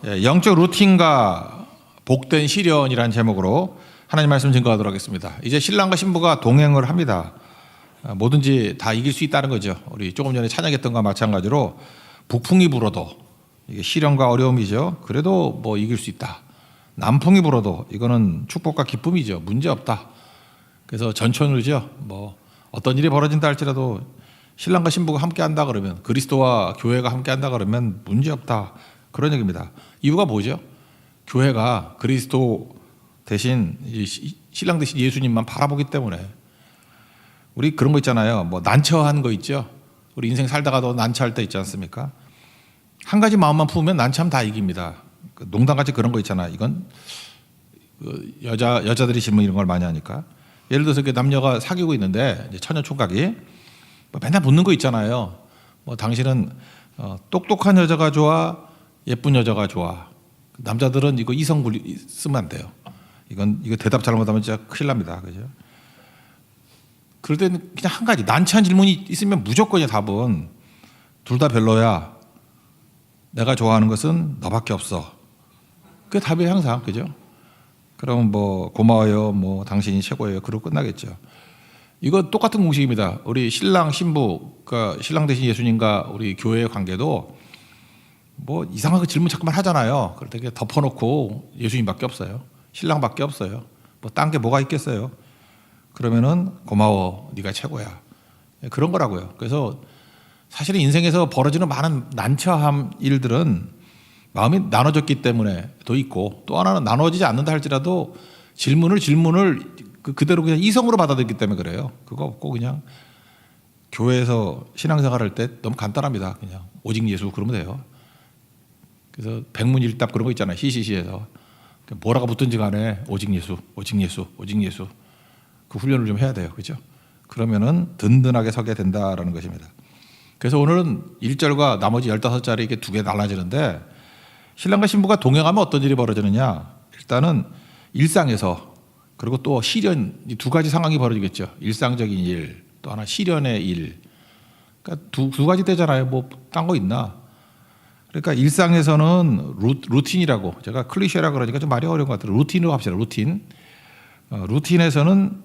영적 루틴과 복된 시련이라는 제목으로 하나님 말씀 증거하도록 하겠습니다. 이제 신랑과 신부가 동행을 합니다. 뭐든지 다 이길 수 있다는 거죠. 우리 조금 전에 찬양했던 것과 마찬가지로 북풍이 불어도 이게 시련과 어려움이죠. 그래도 뭐 이길 수 있다. 남풍이 불어도 이거는 축복과 기쁨이죠. 문제 없다. 그래서 전천후죠. 뭐 어떤 일이 벌어진다 할지라도 신랑과 신부가 함께 한다 그러면, 그리스도와 교회가 함께 한다 그러면 문제 없다. 그런 얘기입니다. 이유가 뭐죠? 교회가 그리스도 대신 신랑 대신 예수님만 바라보기 때문에. 우리 그런 거 있잖아요. 뭐 난처한 거 있죠. 우리 인생 살다가도 난처할 때 있지 않습니까? 한 가지 마음만 품으면 난처하면 다 이깁니다. 농담같이 그런 거 있잖아요. 이건 여자들이 질문 이런 걸 많이 하니까. 예를 들어서 남녀가 사귀고 있는데 이제 처녀 총각이 뭐 맨날 묻는 거 있잖아요. 뭐 당신은 똑똑한 여자가 좋아, 예쁜 여자가 좋아. 남자들은 이거 이성 쓰면 안 돼요. 이거 대답 잘못하면 진짜 큰일 납니다. 그죠? 그럴 때는 그냥 한 가지 난처한 질문이 있으면 무조건이야. 답은 둘 다 별로야. 내가 좋아하는 것은 너밖에 없어. 그게 답이에요, 항상. 그죠? 그럼 뭐 고마워요, 뭐 당신이 최고예요. 그러고 끝나겠죠. 이거 똑같은 공식입니다. 우리 신랑 신부, 그러니까 신랑 대신 예수님과 우리 교회의 관계도 뭐 이상한 질문 자꾸만 하잖아요. 그럴 때 덮어놓고 예수님밖에 없어요. 신랑밖에 없어요. 뭐 딴 게 뭐가 있겠어요. 그러면은 고마워, 네가 최고야. 그런 거라고요. 그래서 사실은 인생에서 벌어지는 많은 난처함 일들은 마음이 나눠졌기 때문에 더 있고, 또 하나는 나눠지지 않는다 할지라도 질문을 그대로 그냥 이성으로 받아들이기 때문에 그래요. 그거 없고 그냥 교회에서 신앙생활 할 때 너무 간단합니다. 그냥 오직 예수 그러면 돼요. 그래서 백문일답 그런 거 있잖아요. CCC에서 뭐라고 붙든지 간에 오직 예수, 오직 예수, 오직 예수. 그 훈련을 좀 해야 돼요. 그렇죠? 그러면은 든든하게 서게 된다라는 것입니다. 그래서 오늘은 1절과 나머지 15자리 이게 두 개 달라지는데, 신랑과 신부가 동행하면 어떤 일이 벌어지느냐. 일단은 일상에서, 그리고 또 시련, 이 두 가지 상황이 벌어지겠죠. 일상적인 일, 또 하나 시련의 일. 그러니까 두 가지 되잖아요. 뭐 딴 거 있나. 그러니까 일상에서는 루틴이라고, 제가 클리셰라 그러니까 좀 말이 어려운 것 같아요. 루틴으로 합시다. 루틴. 루틴에서는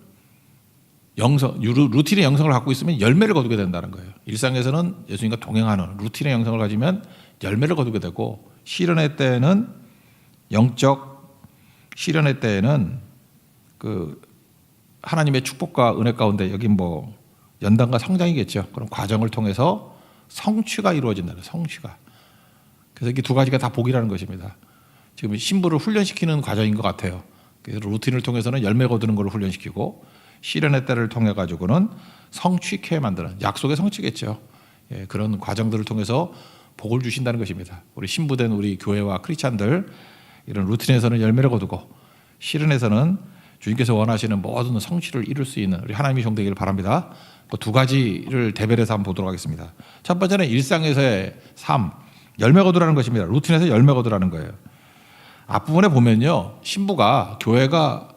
루틴의 영성을 갖고 있으면 열매를 거두게 된다는 거예요. 일상에서는 예수님과 동행하는 루틴의 영성을 가지면 열매를 거두게 되고, 시련의 때에는 영적 시련의 때에는 그 하나님의 축복과 은혜 가운데, 여기 뭐 연단과 성장이겠죠. 그런 과정을 통해서 성취가 이루어진다는, 성취가. 그래서 이게 두 가지가 다 복이라는 것입니다. 지금 신부를 훈련시키는 과정인 것 같아요. 그래서 루틴을 통해서는 열매 거두는 걸 훈련시키고, 시련의 때를 통해 가지고는 성취케 만드는, 약속의 성취겠죠. 예, 그런 과정들을 통해서 복을 주신다는 것입니다. 우리 신부된 우리 교회와 크리스찬들, 이런 루틴에서는 열매를 거두고 시련에서는 주님께서 원하시는 모든 성취를 이룰 수 있는 우리 하나님의 종 되기를 바랍니다. 그 두 가지를 대별해서 한번 보도록 하겠습니다. 첫 번째는 일상에서의 삶, 열매 거두라는 것입니다. 루틴에서 열매 거두라는 거예요. 앞부분에 보면요, 신부가, 교회가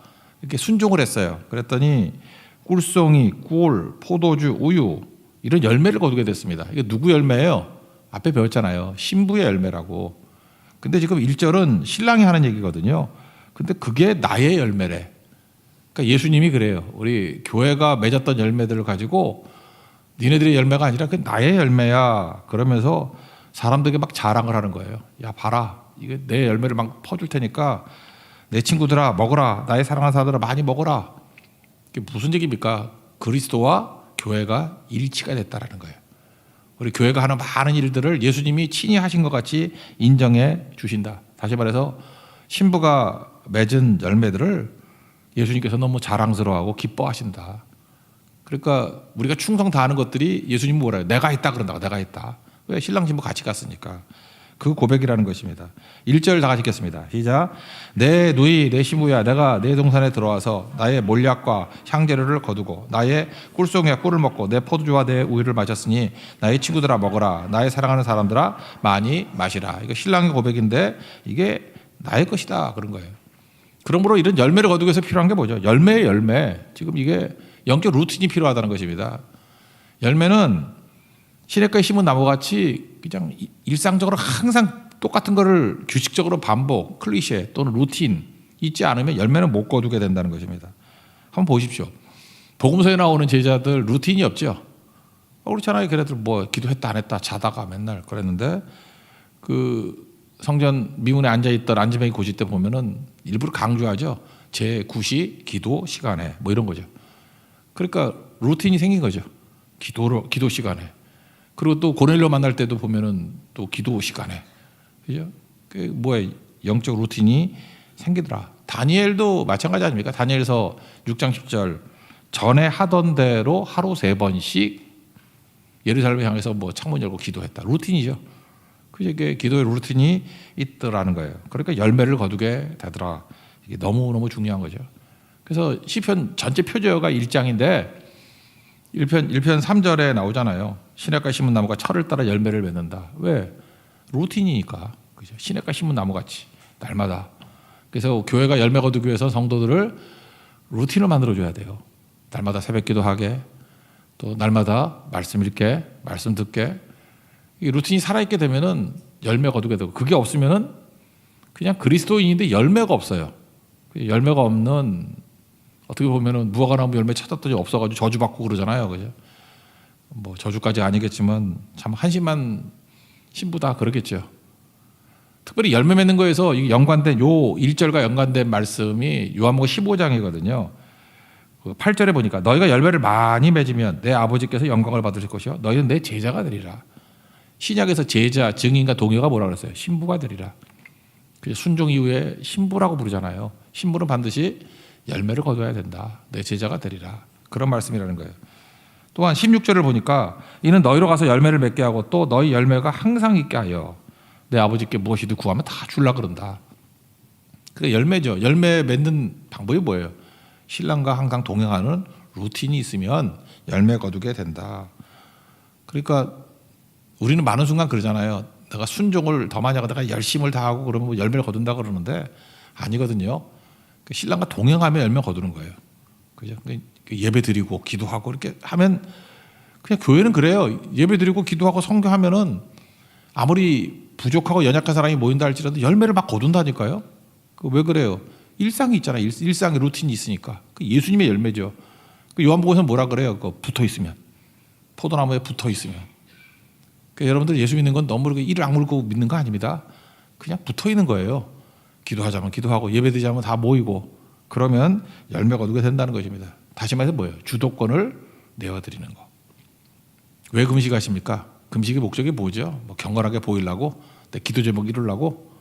이렇게 순종을 했어요. 그랬더니 꿀송이, 꿀, 포도주, 우유, 이런 열매를 거두게 됐습니다. 이게 누구 열매예요? 앞에 배웠잖아요. 신부의 열매라고. 근데 지금 1절은 신랑이 하는 얘기거든요. 근데 그게 나의 열매래. 그러니까 예수님이 그래요. 우리 교회가 맺었던 열매들을 가지고 니네들의 열매가 아니라 그게 나의 열매야. 그러면서 사람들에게 막 자랑을 하는 거예요. 야, 봐라. 이게 내 열매를 막 퍼줄 테니까 내 친구들아 먹어라. 나의 사랑하는 사람들아 많이 먹어라. 이게 무슨 얘기입니까? 그리스도와 교회가 일치가 됐다라는 거예요. 우리 교회가 하는 많은 일들을 예수님이 친히 하신 것 같이 인정해 주신다. 다시 말해서 신부가 맺은 열매들을 예수님께서 너무 자랑스러워하고 기뻐하신다. 그러니까 우리가 충성 다하는 것들이 예수님 뭐라 해요? 내가 했다 그런다고. 내가 했다. 왜? 신랑 신부 같이 갔으니까. 그 고백이라는 것입니다. 1절 다 같이 읽겠습니다. 시작. 내 누이 내 시부야, 내가 내 동산에 들어와서 나의 몰약과 향재료를 거두고 나의 꿀송이와 꿀을 먹고 내 포도주와 내 우유를 마셨으니 나의 친구들아 먹어라. 나의 사랑하는 사람들아 많이 마시라. 이거 신랑의 고백인데 이게 나의 것이다 그런 거예요. 그러므로 이런 열매를 거두기 위해서 필요한 게 뭐죠? 열매의 열매. 지금 이게 영적 루틴이 필요하다는 것입니다. 열매는 시냇가에 심은 나무같이 그냥 일상적으로 항상 똑같은 거를 규칙적으로 반복, 클리셰 또는 루틴 있지 않으면 열매는 못 거두게 된다는 것입니다. 한번 보십시오. 복음서에 나오는 제자들 루틴이 없죠. 그렇잖아요. 걔네들 뭐 기도했다 안 했다 자다가 맨날 그랬는데 그 성전 미문에 앉아있던 안지뱅이 고시 때 보면은 일부러 강조하죠. 제9시 기도 시간에 뭐 이런 거죠. 그러니까 루틴이 생긴 거죠. 기도 시간에. 그리고 또 고넬료 만날 때도 보면은 또 기도 시간에. 그죠? 그 뭐야 영적 루틴이 생기더라. 다니엘도 마찬가지 아닙니까? 다니엘서 6장 10절 전에 하던 대로 하루 3번씩 예루살렘을 향해서 뭐 창문 열고 기도했다. 루틴이죠. 그게 기도의 루틴이 있더라는 거예요. 그러니까 열매를 거두게 되더라. 이게 너무너무 중요한 거죠. 그래서 시편 전체 표제어가 1장인데 1편 3절에 나오잖아요. 시냇가 심은 나무가 철을 따라 열매를 맺는다. 왜? 루틴이니까. 그죠? 시냇가 심은 나무같이 날마다. 그래서 교회가 열매 거두기 위해서 성도들을 루틴을 만들어줘야 돼요. 날마다 새벽기도 하게, 또 날마다 말씀 읽게, 말씀 듣게. 이 루틴이 살아있게 되면은 열매 거두게 되고, 그게 없으면은 그냥 그리스도인인데 열매가 없어요. 열매가 없는, 어떻게 보면은 무화과나무 열매 찾았더니 없어가지고 저주받고 그러잖아요. 그죠? 뭐 저주까지 아니겠지만 참 한심한 신부다 그러겠죠. 특별히 열매 맺는 거에서 연관된 요 1절과 연관된 말씀이 요한복음 15장이거든요. 8절에 보니까 너희가 열매를 많이 맺으면 내 아버지께서 영광을 받으실 것이요 너희는 내 제자가 되리라. 신약에서 제자, 증인과 동료가 뭐라 그랬어요? 신부가 되리라. 순종 이후에 신부라고 부르잖아요. 신부는 반드시 열매를 거둬야 된다. 내 제자가 되리라. 그런 말씀이라는 거예요. 또한 16절을 보니까 이는 너희로 가서 열매를 맺게 하고 또 너희 열매가 항상 있게 하여 내 아버지께 무엇이든 구하면 다 줄라 그런다. 그게 열매죠. 열매 맺는 방법이 뭐예요? 신랑과 항상 동행하는 루틴이 있으면 열매 거두게 된다. 그러니까 우리는 많은 순간 그러잖아요. 내가 순종을 더 많이 하고 내가 열심을 다하고 그러면 뭐 열매를 거둔다 그러는데 아니거든요. 신랑과 동행하며 열매 거두는 거예요. 그죠? 예배 드리고 기도하고 이렇게 하면 그냥 교회는 그래요. 예배 드리고 기도하고 성교하면은 아무리 부족하고 연약한 사람이 모인다 할지라도 열매를 막 거둔다니까요. 왜 그래요? 일상이 있잖아요. 일상의 루틴이 있으니까. 예수님의 열매죠. 요한복음에서는 뭐라 그래요? 붙어 있으면. 포도나무에 붙어 있으면. 여러분들 예수 믿는 건 너무 이를 악물고 믿는 거 아닙니다. 그냥 붙어 있는 거예요. 기도하자면 기도하고 예배드리자면 다 모이고 그러면 열매 거두게 된다는 것입니다. 다시 말해서 뭐예요? 주도권을 내어드리는 거. 왜 금식하십니까? 금식의 목적이 뭐죠? 뭐 경건하게 보이려고? 내 기도 제목 이루려고?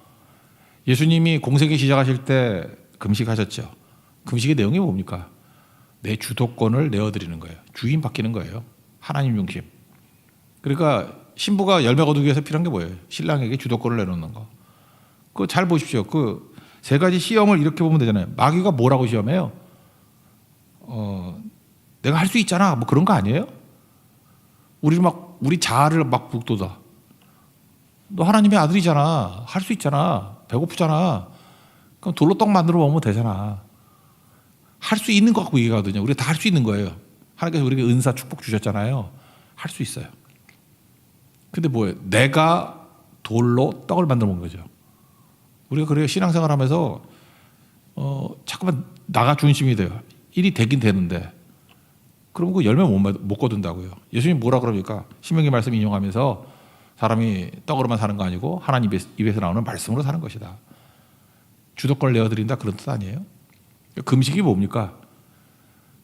예수님이 공생애 시작하실 때 금식하셨죠. 금식의 내용이 뭡니까? 내 주도권을 내어드리는 거예요. 주인 바뀌는 거예요. 하나님 중심. 그러니까 신부가 열매 거두기 위해서 필요한 게 뭐예요? 신랑에게 주도권을 내놓는 거. 그거 잘 보십시오. 그 세 가지 시험을 이렇게 보면 되잖아요. 마귀가 뭐라고 시험해요? 내가 할 수 있잖아. 뭐 그런 거 아니에요? 우리 자아를 막 북돋아. 너 하나님의 아들이잖아. 할 수 있잖아. 배고프잖아. 그럼 돌로 떡 만들어 먹으면 되잖아. 할 수 있는 거 갖고 얘기하거든요. 우리가 다 할 수 있는 거예요. 하나님께서 우리에게 은사 축복 주셨잖아요. 할 수 있어요. 근데 뭐예요? 내가 돌로 떡을 만들어 먹는 거죠. 우리가 그래요. 신앙생활 하면서 자꾸만 나가 중심이 돼요. 일이 되긴 되는데 그러면 그 열매 못 거둔다고요. 예수님 뭐라 그럽니까? 신명기 말씀 인용하면서 사람이 떡으로만 사는 거 아니고 하나님 입에서 나오는 말씀으로 사는 것이다. 주도권을 내어드린다 그런 뜻 아니에요? 금식이 뭡니까?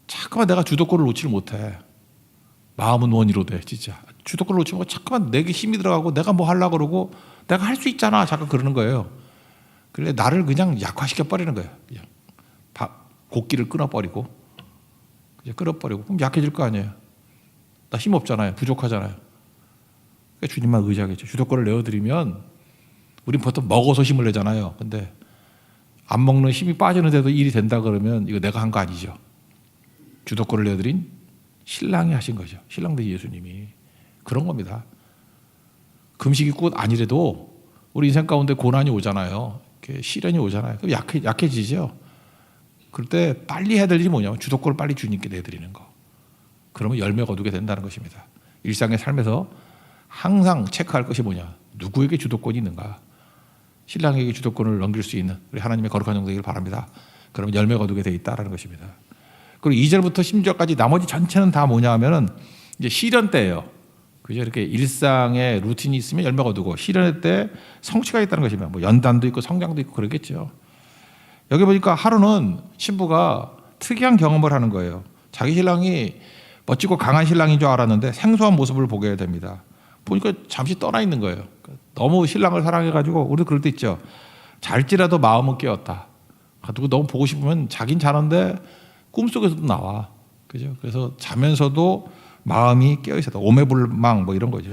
자꾸만 내가 주도권을 놓지를 못해. 마음은 원이로 돼 진짜. 주도권을 놓치면 자꾸만 내게 힘이 들어가고 내가 뭐 하려고 그러고 내가 할 수 있잖아 자꾸 그러는 거예요. 그래 나를 그냥 약화시켜 버리는 거예요. 그냥 곡기를 끊어버리고 끊어버리고 그럼 약해질 거 아니에요. 나 힘 없잖아요. 부족하잖아요. 그러니까 주님만 의지하겠죠. 주도권을 내어드리면 우린 보통 먹어서 힘을 내잖아요. 근데 안 먹는 힘이 빠지는데도 일이 된다 그러면 이거 내가 한 거 아니죠. 주도권을 내어드린 신랑이 하신 거죠. 신랑 대 예수님이. 그런 겁니다. 금식이 꼭 아니래도 우리 인생 가운데 고난이 오잖아요. 시련이 오잖아요. 그럼 약해지죠. 그럴 때 빨리 해야 될 일이 뭐냐면 주도권을 빨리 주님께 내드리는 거. 그러면 열매 거두게 된다는 것입니다. 일상의 삶에서 항상 체크할 것이 뭐냐? 누구에게 주도권이 있는가? 신랑에게 주도권을 넘길 수 있는 우리 하나님의 거룩한 종되기를 바랍니다. 그러면 열매 거두게 돼 있다라는 것입니다. 그리고 2절부터 10절까지 나머지 전체는 다 뭐냐 하면은 이제 시련 때예요. 그죠? 이렇게 일상의 루틴이 있으면 열매 거두고 시련의 때 성취가 있다는 것이며 뭐 연단도 있고 성장도 있고 그러겠죠. 여기 보니까 하루는 신부가 특이한 경험을 하는 거예요. 자기 신랑이 멋지고 강한 신랑인 줄 알았는데 생소한 모습을 보게 됩니다. 보니까 잠시 떠나 있는 거예요. 너무 신랑을 사랑해가지고 우리도 그럴 때 있죠. 잘지라도 마음은 깨었다. 누구 너무 보고 싶으면 자긴 자는데 꿈속에서도 나와. 그죠? 그래서 자면서도 마음이 깨어 있었다. 오매불망 뭐 이런 거죠.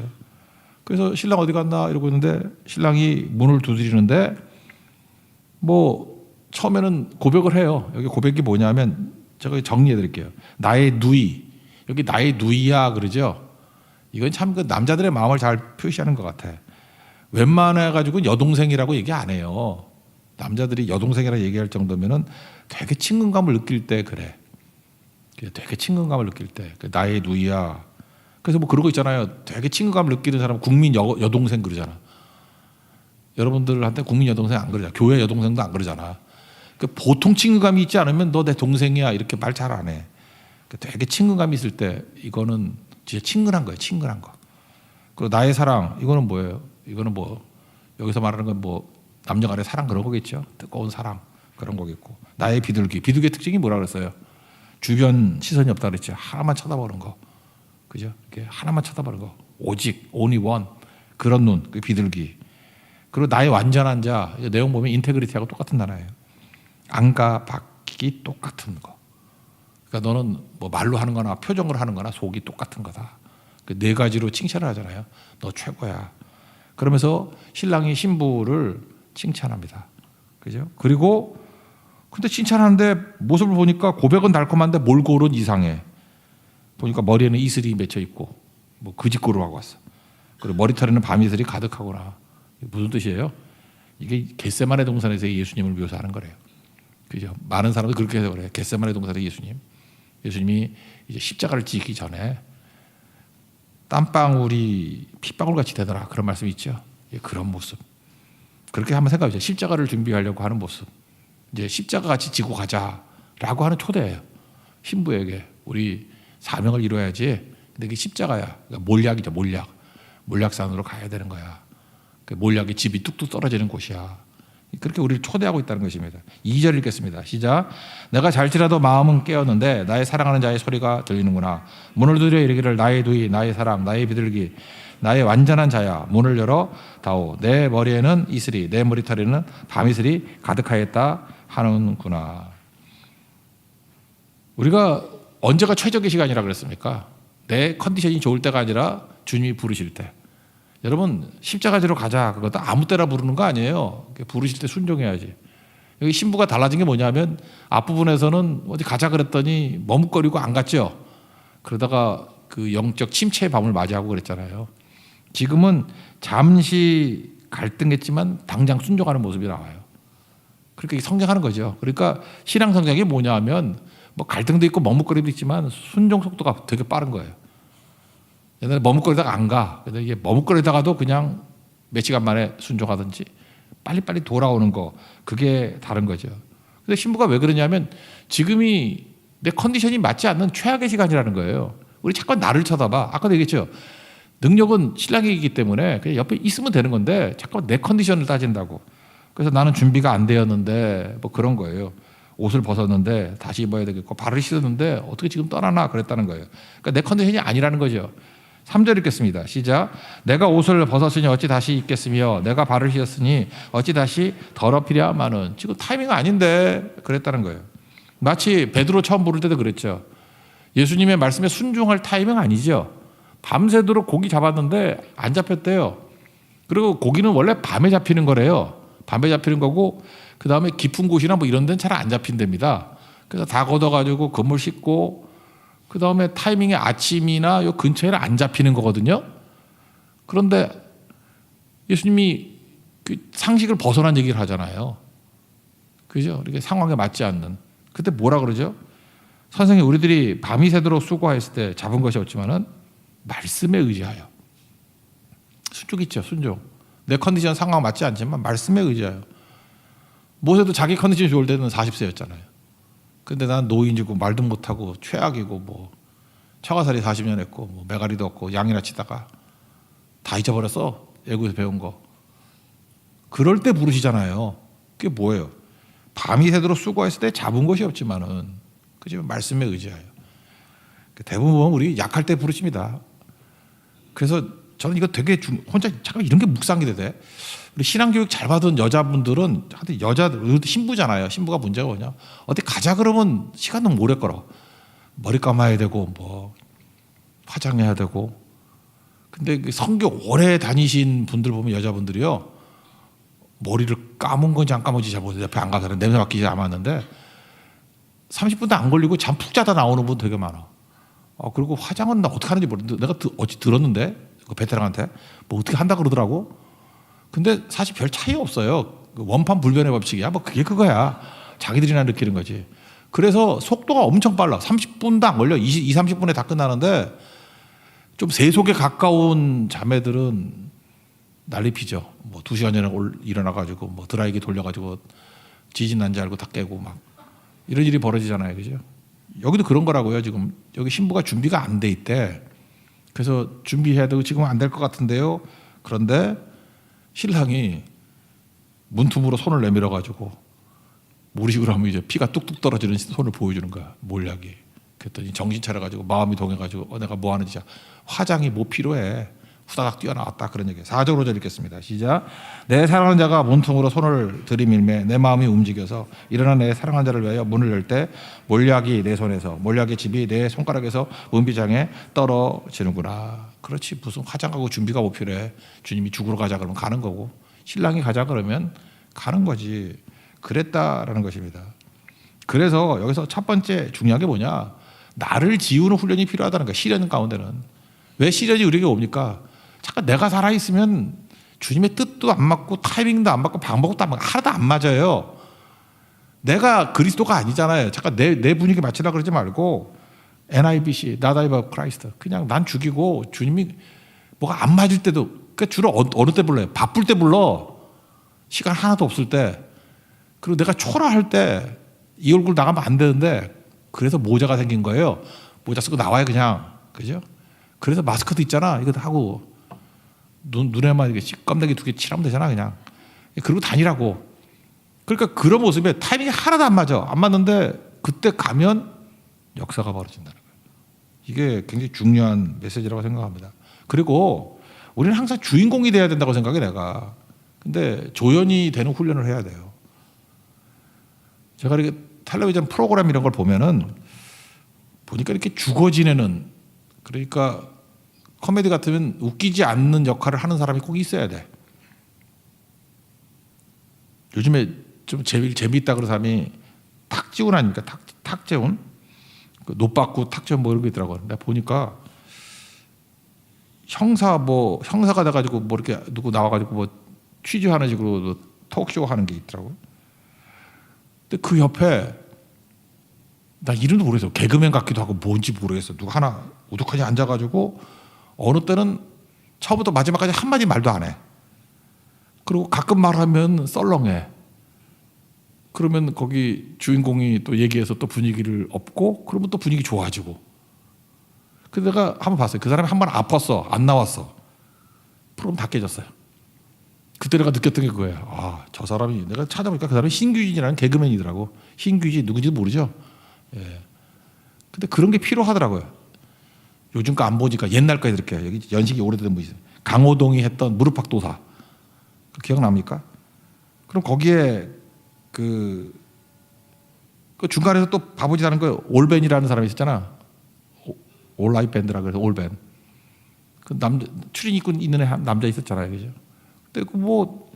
그래서 신랑 어디 갔나 이러고 있는데 신랑이 문을 두드리는데 뭐 처음에는 고백을 해요. 여기 고백이 뭐냐면 제가 정리해 드릴게요. 나의 누이. 여기 나의 누이야 그러죠. 이건 참 그 남자들의 마음을 잘 표시하는 것 같아. 웬만해 가지고 여동생이라고 얘기 안 해요. 남자들이 여동생이라고 얘기할 정도면은 되게 친근감을 느낄 때 그래. 되게 친근감을 느낄 때 나의 누이야. 그래서 뭐 그런 거 있잖아요. 되게 친근감을 느끼는 사람은 국민 여동생 그러잖아. 여러분들한테 국민 여동생 안 그러잖아. 교회 여동생도 안 그러잖아. 보통 친근감이 있지 않으면 너 내 동생이야 이렇게 말 잘 안 해. 되게 친근감이 있을 때 이거는 진짜 친근한 거예요. 친근한 거. 그리고 나의 사랑 이거는 뭐예요? 이거는 뭐 여기서 말하는 건 뭐 남녀 간의 사랑 그런 거겠죠. 뜨거운 사랑 그런 거겠고. 나의 비둘기. 비둘기의 특징이 뭐라 그랬어요? 주변 시선이 없다 그랬죠. 하나만 쳐다보는 거. 그죠? 이렇게 하나만 쳐다보는 거. 오직 only one. 그런 눈. 그 비둘기. 그리고 나의 완전한 자. 내용 보면 인테그리티하고 똑같은 단어예요. 안과 밖이 똑같은 거. 그러니까 너는 뭐 말로 하는 거나 표정으로 하는 거나 속이 똑같은 거다. 그 네 가지로 칭찬을 하잖아요. 너 최고야. 그러면서 신랑이 신부를 칭찬합니다. 그죠? 그리고 근데 칭찬하는데 모습을 보니까 고백은 달콤한데 몰골은 이상해. 보니까 머리에는 이슬이 맺혀 있고 뭐 그짓고를 하고 왔어. 그리고 머리털에는 밤이슬이 가득하구나. 무슨 뜻이에요? 이게 겟세마네 동산에서 예수님을 묘사하는 거래요. 그죠? 많은 사람들이 그렇게 해서 그래요. 겟세마네 동산의 예수님. 예수님이 이제 십자가를 지기 전에 땀방울이 핏방울 같이 되더라. 그런 말씀이 있죠. 그런 모습. 그렇게 한번 생각해 보세요. 십자가를 준비하려고 하는 모습. 이제 십자가 같이 지고 가자라고 하는 초대예요. 신부에게 우리 사명을 이루어야지. 근데 이게 십자가야. 그러니까 몰약이죠. 몰약. 몰약산으로 가야 되는 거야. 그 몰약의 집이 뚝뚝 떨어지는 곳이야. 그렇게 우리를 초대하고 있다는 것입니다. 2절 읽겠습니다. 시작. 내가 잘지라도 마음은 깨었는데 나의 사랑하는 자의 소리가 들리는구나. 문을 두드려 이르기를 나의 누이 나의 사랑 나의 비둘기 나의 완전한 자야 문을 열어 다오. 내 머리에는 이슬이 내 머리털에는 밤이슬이 가득하였다 하는구나. 우리가 언제가 최적의 시간이라 그랬습니까? 내 컨디션이 좋을 때가 아니라 주님이 부르실 때. 여러분 십자가지로 가자 그것도 아무 때나 부르는 거 아니에요. 부르실 때 순종해야지. 여기 신부가 달라진 게 뭐냐면 앞부분에서는 어디 가자 그랬더니 머뭇거리고 안 갔죠. 그러다가 그 영적 침체의 밤을 맞이하고 그랬잖아요. 지금은 잠시 갈등했지만 당장 순종하는 모습이 나와요. 그렇게 성장하는 거죠. 그러니까 신앙 성장이 뭐냐 하면 뭐 갈등도 있고 머뭇거림도 있지만 순종 속도가 되게 빠른 거예요. 옛날에 머뭇거리다가 안 가. 근데 이게 머뭇거리다가도 그냥 몇 시간 만에 순종하든지 빨리빨리 돌아오는 거. 그게 다른 거죠. 근데 신부가 왜 그러냐면 지금이 내 컨디션이 맞지 않는 최악의 시간이라는 거예요. 우리 자꾸 나를 쳐다봐. 아까도 얘기했죠. 능력은 신랑이기 때문에 그냥 옆에 있으면 되는 건데 자꾸 내 컨디션을 따진다고. 그래서 나는 준비가 안 되었는데 뭐 그런 거예요. 옷을 벗었는데 다시 입어야 되겠고 발을 씻었는데 어떻게 지금 떠나나 그랬다는 거예요. 그러니까 내 컨디션이 아니라는 거죠. 3절 읽겠습니다. 시작. 내가 옷을 벗었으니 어찌 다시 입겠으며 내가 발을 씻었으니 어찌 다시 더럽히랴마는. 지금 타이밍 아닌데 그랬다는 거예요. 마치 베드로 처음 부를 때도 그랬죠. 예수님의 말씀에 순종할 타이밍 아니죠. 밤새도록 고기 잡았는데 안 잡혔대요. 그리고 고기는 원래 밤에 잡히는 거래요. 밤에 잡히는 거고 그 다음에 깊은 곳이나 뭐 이런 데는 잘 안 잡힌답니다. 그래서 다 걷어가지고 그물 씻고 그 다음에 타이밍에 아침이나 요 근처에는 안 잡히는 거거든요. 그런데 예수님이 그 상식을 벗어난 얘기를 하잖아요. 그죠? 이렇게 상황에 맞지 않는. 그때 뭐라 그러죠? 선생님 우리들이 밤이 새도록 수고했을 때 잡은 것이 없지만은 말씀에 의지하여. 순종 있죠, 순종. 내 컨디션 상황 맞지 않지만 말씀에 의지해요. 모세도 자기 컨디션이 좋을 때는 40세였잖아요. 근데 난 노인이고 말도 못하고 최악이고 뭐 처가살이 40년 했고 뭐 메가리도 없고 양이나 치다가 다 잊어버렸어. 애국에서 배운 거. 그럴 때 부르시잖아요. 그게 뭐예요? 밤이 새도록 수고했을 때 잡은 것이 없지만은 그죠? 말씀에 의지하여. 대부분 우리 약할 때 부르십니다. 그래서 저는 이거 되게 혼자 잠깐 이런 게 묵상이 돼. 우리 신앙교육 잘 받은 여자분들은 하여튼 여자들 신부잖아요. 신부가 문제가 뭐냐? 어디 가자 그러면 시간은 오래 걸어. 머리 감아야 되고 뭐 화장해야 되고. 근데 성교 오래 다니신 분들 보면 여자분들이요. 머리를 감은 건지 안 감은지 잘 모르겠어요. 옆에 안 가서 냄새 맡기지 않았는데 30분도 안 걸리고 잠 푹 자다 나오는 분 되게 많아. 그리고 화장은 나 어떻게 하는지 모르는데 내가 어찌 들었는데 그 베테랑한테 뭐 어떻게 한다 그러더라고. 근데 사실 별 차이 없어요. 원판 불변의 법칙이야. 뭐 그게 그거야. 자기들이나 느끼는 거지. 그래서 속도가 엄청 빨라. 30분도 안 걸려. 30분에 다 끝나는데 좀 세속에 가까운 자매들은 난리 피죠. 뭐 2시간 전에 일어나가지고 뭐 드라이기 돌려가지고 지진 난 줄 알고 다 깨고 막 이런 일이 벌어지잖아요. 그죠? 여기도 그런 거라고요. 지금 여기 신부가 준비가 안 돼 있대. 그래서 준비해야 되고 지금 안 될 것 같은데요. 그런데 신랑이 문틈으로 손을 내밀어 가지고 무리식으로 하면 이제 피가 뚝뚝 떨어지는 손을 보여주는 거야. 몰약이. 그랬더니 정신 차려가지고 마음이 동해가지고 내가 뭐 하는지 화장이 뭐 필요해. 후다닥 뛰어나왔다. 그런 얘기예요. 4절로 절 읽겠습니다. 시작. 내 사랑하는 자가 문틈으로 손을 들이밀매 내 마음이 움직여서 일어나 내 사랑하는 자를 위하여 문을 열 때 몰약이 내 손에서 몰약의 집이 내 손가락에서 문비장에 떨어지는구나. 그렇지 무슨 화장하고 준비가 뭐 필요해. 주님이 죽으러 가자 그러면 가는 거고 신랑이 가자 그러면 가는 거지. 그랬다라는 것입니다. 그래서 여기서 첫 번째 중요한 게 뭐냐. 나를 지우는 훈련이 필요하다는 거야. 시련 가운데는. 왜 시련이 우리에게 옵니까? 잠깐 내가 살아있으면 주님의 뜻도 안 맞고 타이밍도 안 맞고 방법도 안 맞고 하나도 안 맞아요. 내가 그리스도가 아니잖아요. 잠깐 내 분위기 맞추려고 그러지 말고 NIBC, Not I but Christ. 그냥 난 죽이고 주님이 뭐가 안 맞을 때도 그러니까 주로 어느 때 불러요? 바쁠 때 불러. 시간 하나도 없을 때. 그리고 내가 초라할 때 이 얼굴 나가면 안 되는데 그래서 모자가 생긴 거예요. 모자 쓰고 나와요 그냥. 그죠? 그래서 마스크도 있잖아. 이거 하고 눈에만 이렇게 껌내기 2개 칠하면 되잖아 그냥. 그러고 다니라고. 그러니까 그런 모습에 타이밍이 하나도 안 맞아. 안 맞는데 그때 가면 역사가 벌어진다는 거예요. 이게 굉장히 중요한 메시지라고 생각합니다. 그리고 우리는 항상 주인공이 돼야 된다고 생각해 내가. 근데 조연이 되는 훈련을 해야 돼요. 제가 이렇게 텔레비전 프로그램 이런 걸 보면은 보니까 이렇게 죽어 지내는 그러니까 코미디 같으면 웃기지 않는 역할을 하는 사람이 꼭 있어야 돼. 요즘에 좀 재미있다 그런 사람이 탁지훈 아닙니까? 탁재훈? 그 노빠꾸 탁재훈 뭐 이런 게 있더라고요. 내가 보니까 형사가 돼가지고 뭐 이렇게 누구 나와가지고 뭐 취재하는 식으로 토크쇼 하는 게 있더라고요. 근데 그 옆에 나 이름도 모르겠어. 개그맨 같기도 하고 뭔지 모르겠어. 누가 하나 우두커니 앉아가지고 어느 때는 처음부터 마지막까지 한마디 말도 안 해. 그리고 가끔 말하면 썰렁해. 그러면 거기 주인공이 또 얘기해서 또 분위기를 업고 그러면 또 분위기 좋아지고. 근데 내가 한번 봤어요. 그 사람이 한 번 아팠어. 안 나왔어. 프로그램 다 깨졌어요. 그때 내가 느꼈던 게 그거예요. 저 사람이 내가 찾아보니까 그 사람이 신규진이라는 개그맨이더라고. 신규진 누군지도 모르죠. 예. 근데 그런 게 필요하더라고요. 요즘 거 안 보니까 옛날 거 이렇게 여기 연식이 오래된 분이 있어요. 강호동이 했던 무릎팍도사 기억납니까? 그럼 거기에 그 중간에서 또 바보짓 하는 거 올벤이라는 사람이 있었잖아. 올라이 밴드라 그래서 올벤. 그 추린 입고 있는 남자 있었잖아요, 그죠? 근데 그 뭐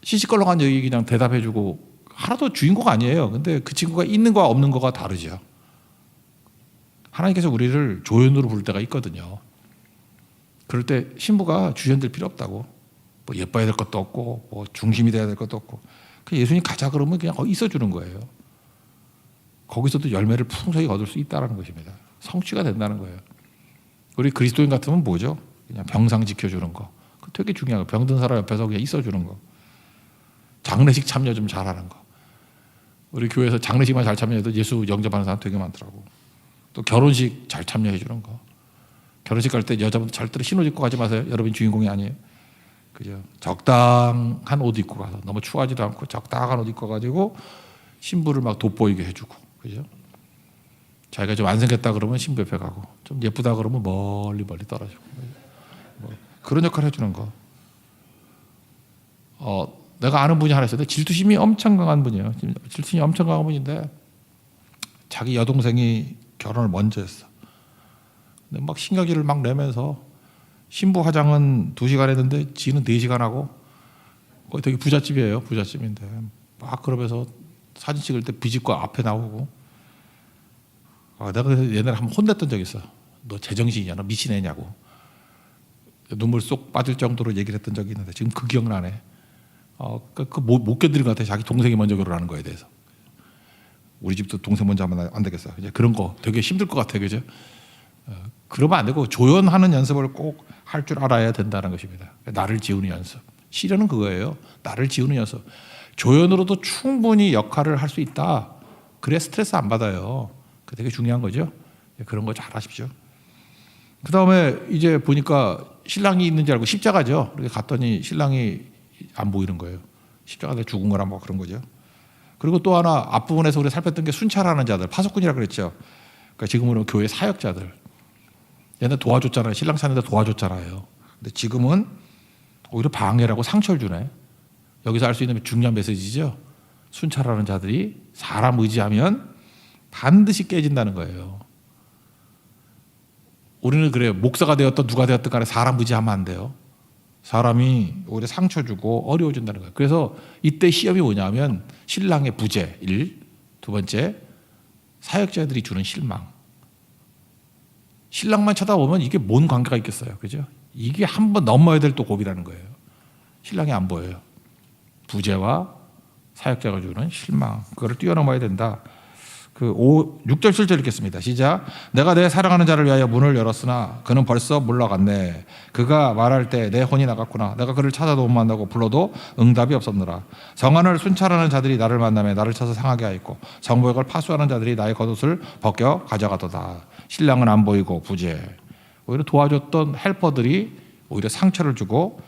시시껄렁한 얘기 그냥 대답해주고 하나도 주인공 아니에요. 근데 그 친구가 있는 거와 없는 거가 다르죠. 하나님께서 우리를 조연으로 부를 때가 있거든요. 그럴 때 신부가 주연될 필요 없다고. 뭐 예뻐야 될 것도 없고 뭐 중심이 돼야 될 것도 없고 그냥 예수님 가자 그러면 그냥 있어주는 거예요. 거기서도 열매를 풍성히 얻을 수 있다는 것입니다. 성취가 된다는 거예요. 우리 그리스도인 같으면 뭐죠? 그냥 병상 지켜주는 거. 그 되게 중요한 거. 병든 사람 옆에서 그냥 있어주는 거. 장례식 참여 좀 잘하는 거. 우리 교회에서 장례식만 잘 참여해도 예수 영접하는 사람 되게 많더라고. 또 결혼식 잘 참여해 주는 거. 결혼식 갈 때 여자분들 절대로 흰 옷 입고 가지 마세요. 여러분 주인공이 아니에요. 그죠? 적당한 옷 입고 가서 너무 추하지도 않고 적당한 옷 입고 가지고 신부를 막 돋보이게 해주고, 그죠? 자기가 좀 안 생겼다 그러면 신부 옆에 가고, 좀 예쁘다 그러면 멀리 떨어지고, 뭐 그런 역할을 해주는 거. 내가 아는 분이 하나 있었는데 질투심이 엄청 강한 분이에요. 질투심이 엄청 강한 분인데 자기 여동생이 결혼을 먼저 했어. 근데 막 신경질을 막 내면서 신부 화장은 2시간 했는데 지는 4시간 하고, 거기 되게 부잣집이에요. 부잣집인데 막 그러면서 사진 찍을 때 비집고 앞에 나오고. 내가 옛날에 한번 혼냈던 적이 있어. 너 제정신이냐? 너 미친 애냐고. 눈물 쏙 빠질 정도로 얘기를 했던 적이 있는데 지금 그 기억나네. 못 견디는 것 같아. 자기 동생이 먼저 결혼하는 거에 대해서. 우리 집도 동생 먼저 하면 안 되겠어. 이제 그런 거 되게 힘들 것 같아. 그죠? 그러면 안 되고 조연하는 연습을 꼭 할 줄 알아야 된다는 것입니다. 나를 지우는 연습. 시련은 그거예요. 나를 지우는 연습. 조연으로도 충분히 역할을 할 수 있다. 그래야 스트레스 안 받아요. 그 되게 중요한 거죠. 그런 거 잘 하십시오. 그 다음에 이제 보니까 신랑이 있는 줄 알고 십자가죠. 그렇게 갔더니 신랑이 안 보이는 거예요. 십자가에 죽은 거라 뭐 그런 거죠. 그리고 또 하나 앞부분에서 우리 살폈던 게 순찰하는 자들, 파수꾼이라 그랬죠. 그러니까 지금은 교회 사역자들. 얘네 도와줬잖아요. 신랑 사는데 도와줬잖아요. 근데 지금은 오히려 방해라고 상처를 주네. 여기서 알 수 있는 중요한 메시지죠. 순찰하는 자들이 사람 의지하면 반드시 깨진다는 거예요. 우리는 그래요. 목사가 되었든 누가 되었든 간에 사람 의지하면 안 돼요. 사람이 오히려 상처 주고 어려워진다는 거예요. 그래서 이때 시험이 뭐냐면 신랑의 부재 1, 두 번째 사역자들이 주는 실망. 신랑만 쳐다보면 이게 뭔 관계가 있겠어요. 그죠? 이게 한번 넘어야 될 또 고비라는 거예요. 신랑이 안 보여요. 부재와 사역자가 주는 실망. 그거를 뛰어넘어야 된다. 6절 7절 읽겠습니다. 시작. 내가 내 사랑하는 자를 위하여 문을 열었으나 그는 벌써 물러갔네. 그가 말할 때 내 혼이 나갔구나. 내가 그를 찾아도 못 만나고 불러도 응답이 없었느라. 성안을 순찰하는 자들이 나를 만나며 나를 쳐서 상하게 하였고 성벽을 파수하는 자들이 나의 겉옷을 벗겨 가져가도다. 신랑은 안 보이고 부재. 오히려 도와줬던 헬퍼들이 오히려 상처를 주고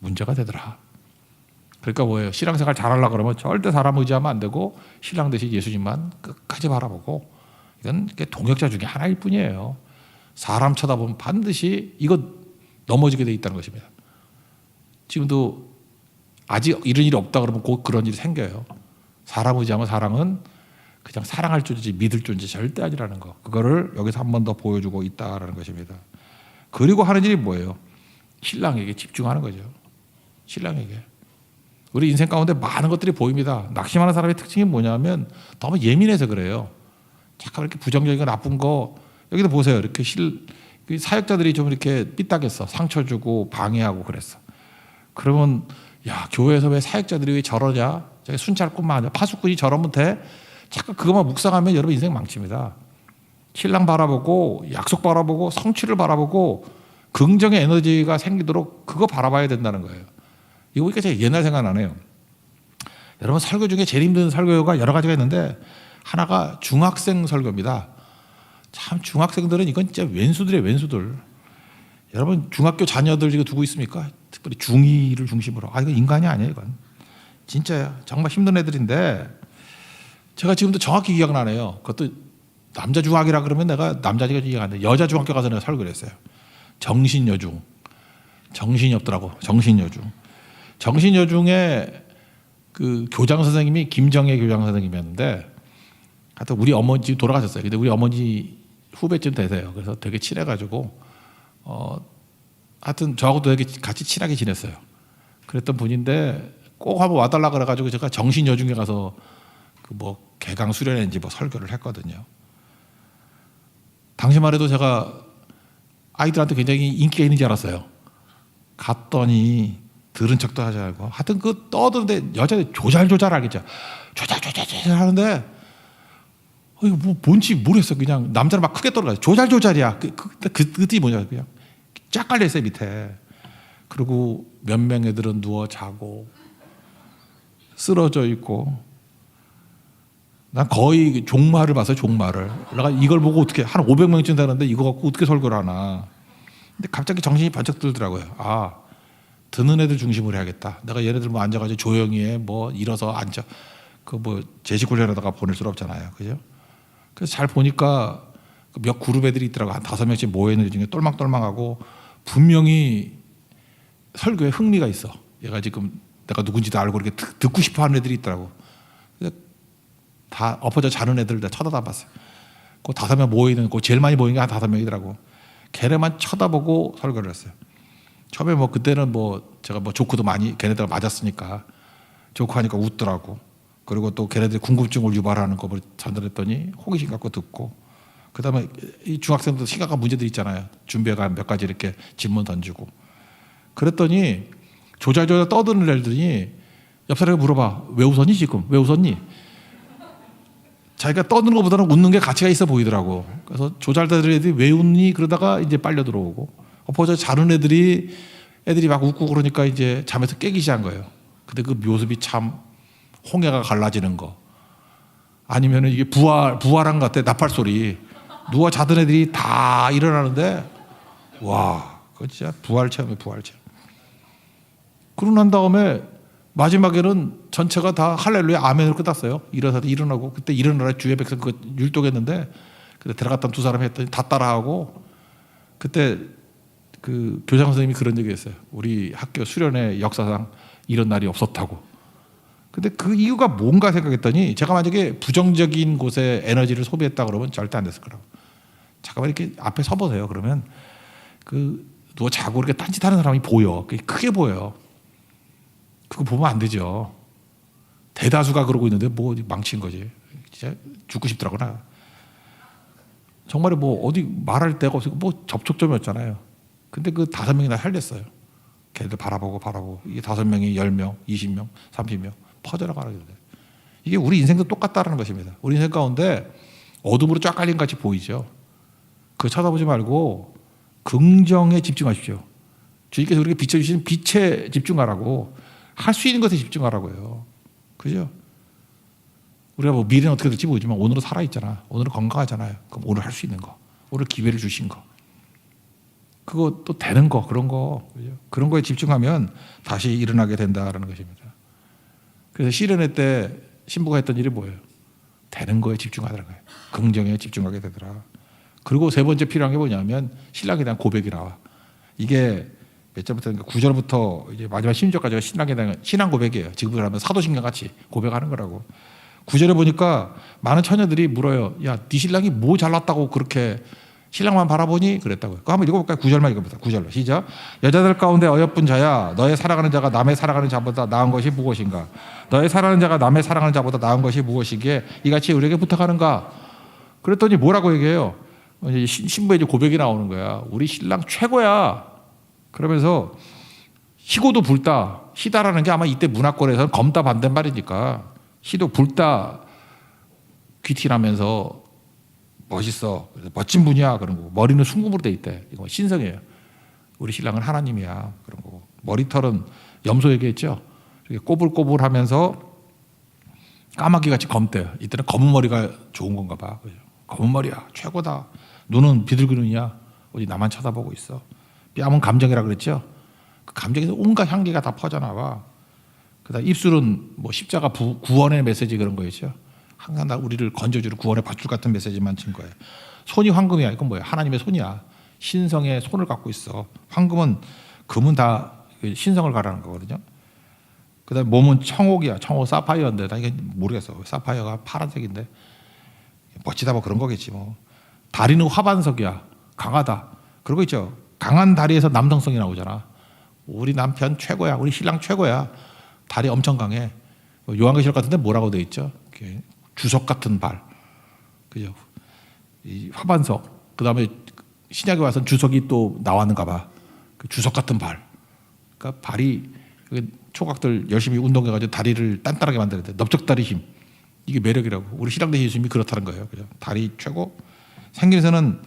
문제가 되더라. 그러니까 뭐예요? 신앙생활 잘하려고 그러면 절대 사람 의지하면 안 되고 신랑 대신 예수님만 끝까지 바라보고, 이건 동역자 중에 하나일 뿐이에요. 사람 쳐다보면 반드시 이거 넘어지게 돼 있다는 것입니다. 지금도 아직 이런 일이 없다 그러면 곧 그런 일이 생겨요. 사람 의지하면 사랑은 그냥 사랑할 줄이지 믿을 줄인지 절대 아니라는 거. 그거를 여기서 한 번 더 보여주고 있다라는 것입니다. 그리고 하는 일이 뭐예요? 신랑에게 집중하는 거죠. 신랑에게. 우리 인생 가운데 많은 것들이 보입니다. 낙심하는 사람의 특징이 뭐냐면 너무 예민해서 그래요. 잠깐 이렇게 부정적이고 나쁜 거, 여기도 보세요. 이렇게 사역자들이 좀 이렇게 삐딱했어. 상처 주고 방해하고 그랬어. 그러면 야, 교회에서 왜 사역자들이 왜 저러냐? 저기 순찰꾼만 아니야. 파수꾼이 저러면 돼? 잠깐 그것만 묵상하면 여러분 인생 망칩니다. 신랑 바라보고 약속 바라보고 성취를 바라보고 긍정의 에너지가 생기도록 그거 바라봐야 된다는 거예요. 이거 보니까 제가 옛날 생각나네요. 여러분 설교 중에 제일 힘든 설교가 여러 가지가 있는데 하나가 중학생 설교입니다. 참 중학생들은 이건 진짜 왼수들이에요. 왼수들. 여러분 중학교 자녀들 지금 두고 있습니까? 특별히 중2를 중심으로. 이건 인간이 아니에요. 이건 진짜야. 정말 힘든 애들인데 제가 지금도 정확히 기억나네요. 그것도 남자 중학이라 그러면 내가 남자지가 기억 안 나. 여자 중학교 가서 내가 설교를 했어요. 정신여중. 정신이 없더라고. 정신여중. 정신여중에 그 교장 선생님이 김정혜 교장 선생님이었는데, 하여튼 우리 어머니 지금 돌아가셨어요. 근데 우리 어머니 후배쯤 되세요. 그래서 되게 친해가지고 하여튼 저하고도 되게 같이 친하게 지냈어요. 그랬던 분인데 꼭 한번 와달라 그래가지고 제가 정신여중에 가서 그 뭐 개강 수련회인지 뭐 설교를 했거든요. 당시만 해도 제가 아이들한테 굉장히 인기가 있는 줄 알았어요. 갔더니 들은 척도 하지 않고 하여튼 그 떠드는데 여자들 조잘조잘 하겠죠. 조잘조잘 하는데 이거 뭐 뭔지 모르겠어. 그냥 남자를 막 크게 떨어가요. 조잘조잘이야. 그 뜻이 뭐냐, 그냥 쫙 깔려 있어요 밑에. 그리고 몇 명 애들은 누워 자고 쓰러져 있고, 난 거의 종말을 봤어요. 종말을. 내가 이걸 보고 어떻게 한 500명쯤 되는데 이거 갖고 어떻게 설교를 하나. 근데 갑자기 정신이 번쩍 들더라고요. 아, 드는 애들 중심으로 해야겠다. 내가 얘네들 뭐 앉아가지고 조용히 해, 뭐 일어서 앉아, 그 뭐 제식훈련하다가 보낼 수 없잖아요, 그죠? 그래서 잘 보니까 몇 그룹 애들이 있더라고. 한 5명씩 모여 있는 애 중에 똘망똘망하고 분명히 설교에 흥미가 있어. 얘가 지금 내가 누군지도 알고 이렇게 듣고 싶어하는 애들이 있더라고. 다 엎어져 자는 애들 다 쳐다다 봤어요. 그 5명 모여 있는, 그 제일 많이 모인 게 한 5명이더라고. 걔네만 쳐다보고 설교를 했어요. 처음에 뭐 그때는 뭐 제가 뭐 조크도 많이 걔네들 맞았으니까 조크하니까 웃더라고. 그리고 또 걔네들이 궁금증을 유발하는 거 전달했더니 호기심 갖고 듣고, 그다음에 이 중학생들 심각한 문제들 있잖아요. 준비해가 몇 가지 이렇게 질문 던지고, 그랬더니 조잘조잘 떠드는 애들이 옆 사람이 물어봐. 왜 웃었니 지금? 왜 웃었니? 자기가 떠드는 것보다는 웃는 게 가치가 있어 보이더라고. 그래서 조잘되는 애들이 왜 웃니? 그러다가 이제 빨려 들어오고, 엎어져 자는 애들이 막 웃고 그러니까 이제 잠에서 깨기 시작한 거예요. 근데 그 모습이 참 홍해가 갈라지는 거. 아니면은 이게 부활한 것 같아. 나팔 소리. 누워 자던 애들이 다 일어나는데, 와, 그거 진짜 부활 체험이에요, 부활 체험. 그러고 난 다음에 마지막에는 전체가 다 할렐루야 아멘으로 끝났어요. 일어나서 일어나고, 그때 일어나라 주의 백성 그거 율독했는데, 그때 들어갔던 2사람이 했더니 다 따라하고, 그때 그 교장 선생님이 그런 얘기했어요. 우리 학교 수련회 역사상 이런 날이 없었다고. 근데 그 이유가 뭔가 생각했더니, 제가 만약에 부정적인 곳에 에너지를 소비했다 그러면 절대 안 됐을 거라고. 잠깐만 이렇게 앞에 서보세요. 그러면 그 누워 자고 이렇게 딴짓하는 사람이 보여. 그게 크게 보여요. 그거 보면 안 되죠. 대다수가 그러고 있는데 뭐 망친 거지. 진짜 죽고 싶더라고나. 정말 뭐 어디 말할 데가 없고 뭐 접촉점이었잖아요. 근데 그 5명이나 살렸어요. 걔들 바라보고 이게 5명이 10명, 20명, 30명 퍼져나가는 거예요. 이게 우리 인생도 똑같다라는 것입니다. 우리 인생 가운데 어둠으로 쫙 깔린 같이 보이죠. 그거 쳐다보지 말고 긍정에 집중하십시오. 주님께서 우리에게 비춰주신 빛에 집중하라고, 할 수 있는 것에 집중하라고요. 그죠? 우리가 뭐 미래는 어떻게 될지 모르지만 오늘은 살아있잖아. 오늘은 건강하잖아요. 그럼 오늘 할 수 있는 거, 오늘 기회를 주신 거, 그거 또 되는 거, 그런 거, 그죠? 그런 거에 집중하면 다시 일어나게 된다라는 것입니다. 그래서 시련회 때 신부가 했던 일이 뭐예요? 되는 거에 집중하더라는 거예요. 긍정에 집중하게 되더라. 그리고 3번째 필요한 게 뭐냐면 신랑에 대한 고백이 나와. 이게 몇 절부터 9절부터 이제 마지막 16절까지가 신랑에 대한 신앙 고백이에요. 지금으로 하면 사도신경 같이 고백하는 거라고. 9절에 보니까 많은 처녀들이 물어요. 야, 네 신랑이 뭐 잘났다고 그렇게 신랑만 바라보니? 그랬다고요. 그거 한번 읽어볼까요? 9절만 읽어봅시다. 9절로 시작. 여자들 가운데 어여쁜 자야, 너의 사랑하는 자가 남의 사랑하는 자보다 나은 것이 무엇인가? 너의 사랑하는 자가 남의 사랑하는 자보다 나은 것이 무엇이기에 이같이 우리에게 부탁하는가? 그랬더니 뭐라고 얘기해요? 신부의 이제 고백이 나오는 거야. 우리 신랑 최고야. 그러면서 희고도 불다. 희다라는 게 아마 이때 문화권에서는 검다 반대말이니까 희도 불다 귀티나면서 멋있어. 멋진 분이야. 그런 거고. 머리는 순금으로 돼 있대. 이거 신성이에요. 우리 신랑은 하나님이야. 그런 거고. 머리털은 염소 얘기했죠. 이렇게 꼬불꼬불하면서 까마귀같이 검대요. 이때는 검은 머리가 좋은 건가 봐. 검은 머리야. 최고다. 눈은 비둘기눈이야. 어디 나만 쳐다보고 있어. 뺨은 감정이라 그랬죠. 그 감정에서 온갖 향기가 다 퍼져나와. 그다음 입술은 뭐 십자가 구원의 메시지 그런 거였죠. 항상 나 우리를 건져주는 구원의 밧줄 같은 메시지만 친 거예요. 손이 황금이야. 이건 뭐야? 하나님의 손이야. 신성의 손을 갖고 있어. 황금은 금은 다 신성을 가라는 거거든요. 그다음 몸은 청옥이야. 청옥 사파이어인데 나 이게 모르겠어. 사파이어가 파란색인데 멋지다 뭐 그런 거겠지 뭐. 다리는 화반석이야. 강하다. 그런 거 있죠. 강한 다리에서 남성성이 나오잖아. 우리 남편 최고야. 우리 신랑 최고야. 다리 엄청 강해. 요한계시록 같은데 뭐라고 돼 있죠? 주석 같은 발. 그죠? 이 화반석. 그다음에 신약에 와서는 주석이 또 나왔는가 봐. 그 주석 같은 발. 그러니까 발이 초각들 열심히 운동해가지고 다리를 단단하게 만들어야 돼. 넓적다리 힘. 이게 매력이라고. 우리 신랑 되신 예수님이 그렇다는 거예요. 그죠? 다리 최고. 생김새는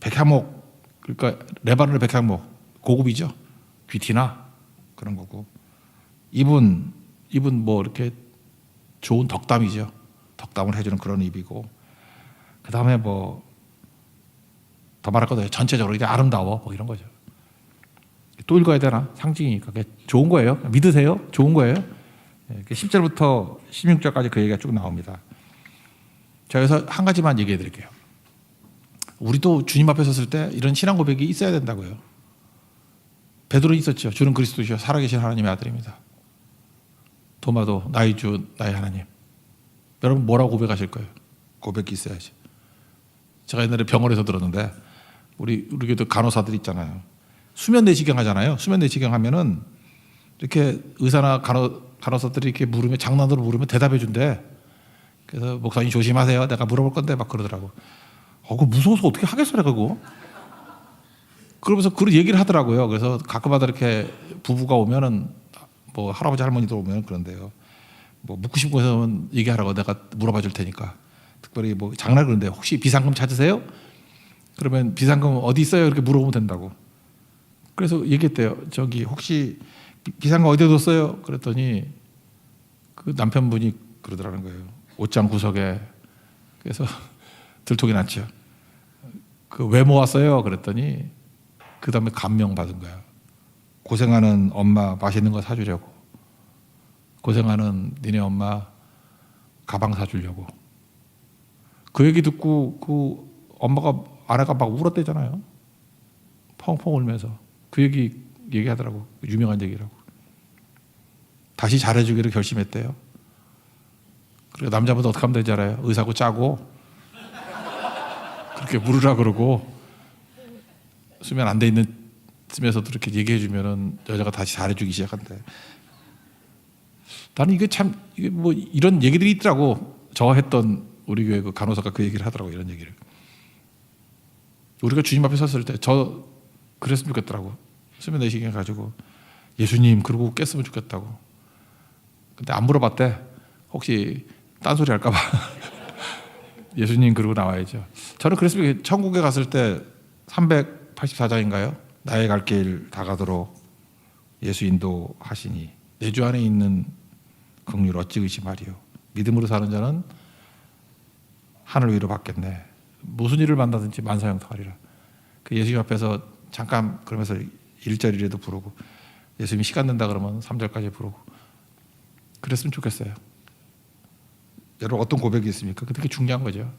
백향목. 그러니까 레바논의 백향목 고급이죠. 귀티나 그런 거고. 입은 뭐 이렇게 좋은 덕담이죠. 덕담을 해주는 그런 입이고. 그 다음에 뭐 더 말할 것도 전체적으로 이게 아름다워 뭐 이런 거죠. 또 읽어야 되나? 상징이니까 그게 좋은 거예요. 믿으세요. 좋은 거예요. 10절부터 16절까지 그 얘기가 쭉 나옵니다. 자, 여기서 한 가지만 얘기해 드릴게요. 우리도 주님 앞에 섰을 때 이런 신앙 고백이 있어야 된다고요. 베드로는 있었죠. 주는 그리스도시요 살아계신 하나님의 아들입니다. 도마도 나의 주 나의 하나님. 여러분 뭐라고 고백하실 거예요? 고백이 있어야지. 제가 옛날에 병원에서 들었는데 우리 교도 간호사들 있잖아요. 수면 내시경 하잖아요. 수면 내시경 하면은 이렇게 의사나 간호사들이 이렇게 물으면 장난으로 물으면 대답해 준대. 그래서 목사님 조심하세요. 내가 물어볼 건데 막 그러더라고. 그거 무서워서 어떻게 하겠어요, 그거. 그러면서 그런 얘기를 하더라고요. 그래서 가끔마다 이렇게 부부가 오면은 뭐 할아버지 할머니들 오면 그런데요. 뭐 묻고 싶은 거면 얘기하라고 내가 물어봐 줄 테니까. 특별히 뭐 장난을 그런데 혹시 비상금 찾으세요? 그러면 비상금 어디 있어요? 이렇게 물어보면 된다고. 그래서 얘기했대요. 저기 혹시 비상금 어디에 뒀어요? 그랬더니 그 남편분이 그러더라는 거예요. 옷장 구석에. 그래서 들통이 났죠. 그 왜 모았어요? 그랬더니 그 다음에 감명 받은 거야. 고생하는 엄마 맛있는 거 사주려고. 고생하는 니네 엄마 가방 사주려고. 그 얘기 듣고 그 아내가 막 울었대잖아요. 펑펑 울면서. 그 얘기하더라고. 유명한 얘기라고. 다시 잘해주기로 결심했대요. 그리고 남자보다 어떻게 하면 되는지 알아요? 의사고 짜고 그렇게 물으라 그러고 수면 안 돼 있는 쯤에서도 이렇게 얘기해 주면은 여자가 다시 잘해주기 시작한대. 나는 이게 뭐 이런 얘기들이 있더라고. 저 했던 우리 교회 그 간호사가 그 얘기를 하더라고. 이런 얘기를. 우리가 주님 앞에 섰을 때 저 그랬으면 좋겠더라고. 수면 내시경 가지고 예수님 그러고 깼으면 좋겠다고. 근데 안 물어봤대. 혹시 딴소리 할까 봐. 예수님 그러고 나와야죠. 저는 그랬으면 천국에 갔을 때 384장인가요? 나의 갈 길 다 가도록 예수 인도하시니 내 주 안에 있는 긍휼 어찌 의심하리요. 믿음으로 사는 자는 하늘 위로 받겠네. 무슨 일을 만나든지 만사형통하리라. 그 예수님 앞에서 잠깐 그러면서 1절이라도 부르고 예수님이 시간 된다 그러면 3절까지 부르고 그랬으면 좋겠어요. 여러분 어떤 고백이 있습니까? 그게 중요한 거죠.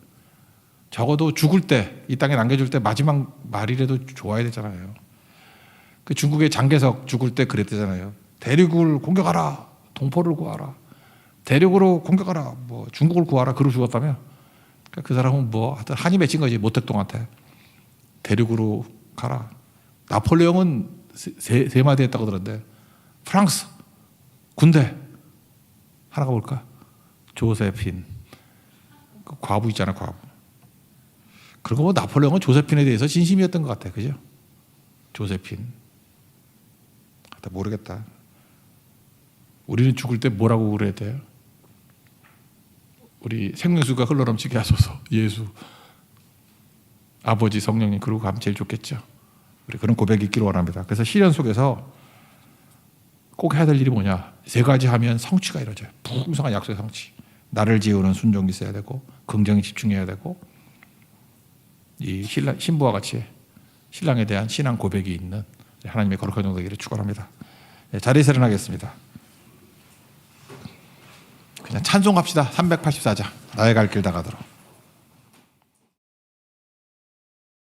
적어도 죽을 때, 이 땅에 남겨줄 때 마지막 말이라도 좋아야 되잖아요. 그 중국의 장개석 죽을 때 그랬대잖아요. 대륙을 공격하라, 동포를 구하라. 대륙으로 공격하라, 뭐 중국을 구하라. 그러고 죽었다며. 그러니까 그 사람은 뭐 하여튼 한이 맺힌 거지. 모택동한테. 대륙으로 가라. 나폴레옹은 세 마디 했다고 들었는데 프랑스 군대 하나가 뭘까? 조세핀. 그 과부 있잖아, 과부. 그리고 뭐 나폴레옹은 조세핀에 대해서 진심이었던 것 같아. 그죠? 조세핀. 모르겠다. 우리는 죽을 때 뭐라고 그래야 돼요? 우리 생명수가 흘러넘치게 하소서. 예수. 아버지, 성령님 그러고 가면 제일 좋겠죠. 우리 그런 고백이 있기를 원합니다. 그래서 시련 속에서 꼭 해야 될 일이 뭐냐? 세 가지 하면 성취가 이루어져요. 풍성한 약속의 성취. 나를 지우는 순종이 있어야 되고 긍정에 집중해야 되고 이 신부와 같이 신랑에 대한 신앙 고백이 있는 하나님의 거룩한 종 되기를 축원합니다. 자리에서 일어나겠습니다. 그냥 찬송합시다. 384장 나의 갈 길 다 가도록.